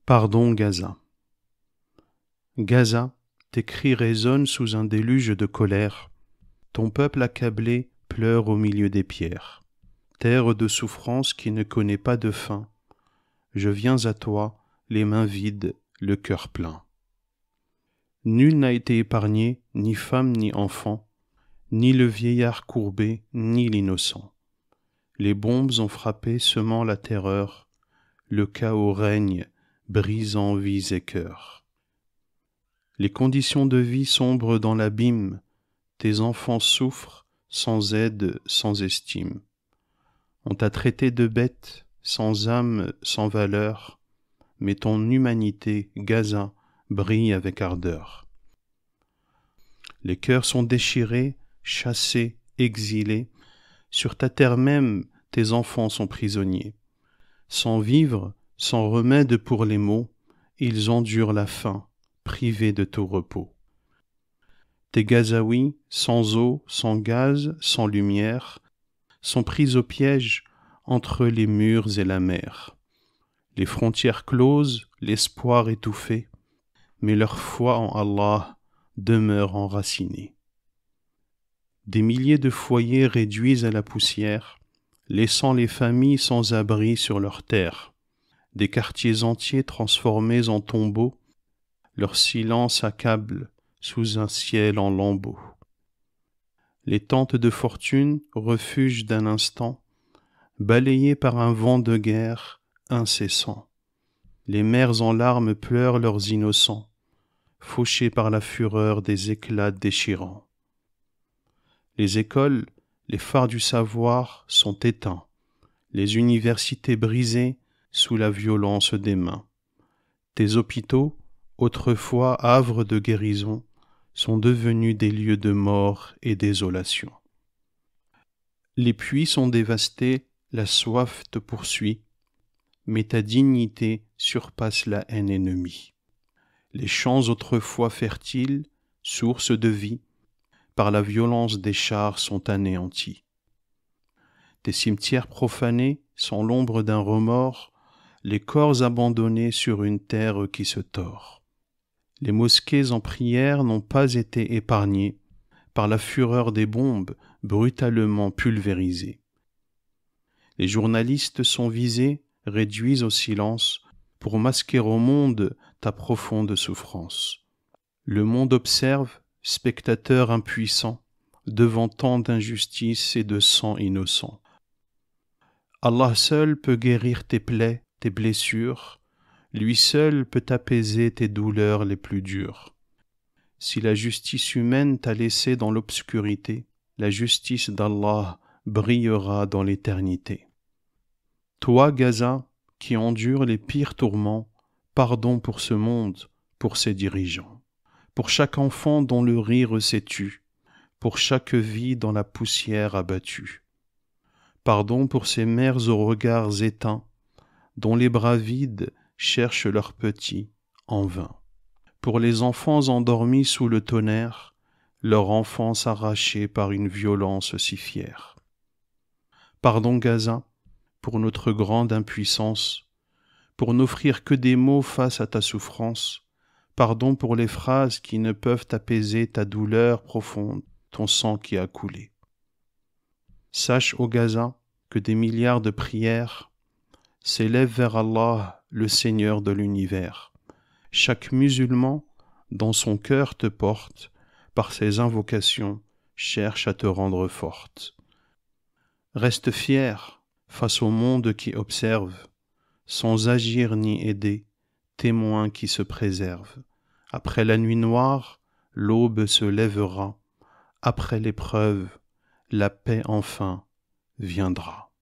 Pardon Gaza. Gaza, tes cris résonnent sous un déluge de colère. Ton peuple accablé pleure au milieu des pierres. Terre de souffrance qui ne connaît pas de fin. Je viens à toi, les mains vides, le cœur plein. Nul n'a été épargné, ni femme ni enfant, ni le vieillard courbé, ni l'innocent. Les bombes ont frappé, semant la terreur. Le chaos règne, brisant vies et cœurs. Les conditions de vie sombrent dans l'abîme, tes enfants souffrent, sans aide, sans estime. On t'a traité de bête, sans âme, sans valeur, mais ton humanité, Gaza, brille avec ardeur. Les cœurs sont déchirés, chassés, exilés, sur ta terre même, tes enfants sont prisonniers. Sans vivre, sans remède pour les maux, ils endurent la faim, privés de tout repos. Tes Gazaouis, sans eau, sans gaz, sans lumière, sont pris au piège entre les murs et la mer. Les frontières closes, l'espoir étouffé, mais leur foi en Allah demeure enracinée. Des milliers de foyers réduits à la poussière, laissant les familles sans abri sur leurs terres. Des quartiers entiers transformés en tombeaux, leur silence accable sous un ciel en lambeaux. Les tentes de fortune, refuge d'un instant, balayées par un vent de guerre incessant. Les mères en larmes pleurent leurs innocents, fauchés par la fureur des éclats déchirants. Les écoles, les phares du savoir sont éteints, les universités brisées sous la violence des mains. Tes hôpitaux, autrefois havres de guérison, sont devenus des lieux de mort et désolation. Les puits sont dévastés, la soif te poursuit, mais ta dignité surpasse la haine ennemie. Les champs autrefois fertiles, sources de vie, par la violence des chars sont anéantis. Tes cimetières profanés sont l'ombre d'un remords, les corps abandonnés sur une terre qui se tord. Les mosquées en prière n'ont pas été épargnées par la fureur des bombes brutalement pulvérisées. Les journalistes sont visés, réduits au silence, pour masquer au monde ta profonde souffrance. Le monde observe, spectateur impuissant, devant tant d'injustice et de sang innocent. Allah seul peut guérir tes plaies, tes blessures, lui seul peut apaiser tes douleurs les plus dures. Si la justice humaine t'a laissé dans l'obscurité, la justice d'Allah brillera dans l'éternité. Toi, Gaza, qui endure les pires tourments, pardon pour ce monde, pour ses dirigeants, pour chaque enfant dont le rire s'est tu, pour chaque vie dans la poussière abattue. Pardon pour ces mères aux regards éteints, dont les bras vides cherchent leurs petits en vain. Pour les enfants endormis sous le tonnerre, leur enfance arrachée par une violence si fière. Pardon Gaza, pour notre grande impuissance, pour n'offrir que des mots face à ta souffrance. Pardon pour les phrases qui ne peuvent apaiser ta douleur profonde, ton sang qui a coulé. Sache, ô Gaza, que des milliards de prières s'élèvent vers Allah, le Seigneur de l'univers. Chaque musulman, dans son cœur te porte, par ses invocations, cherche à te rendre forte. Reste fier face au monde qui observe, sans agir ni aider, témoin qui se préserve. Après la nuit noire, l'aube se lèvera. Après l'épreuve, la paix enfin viendra.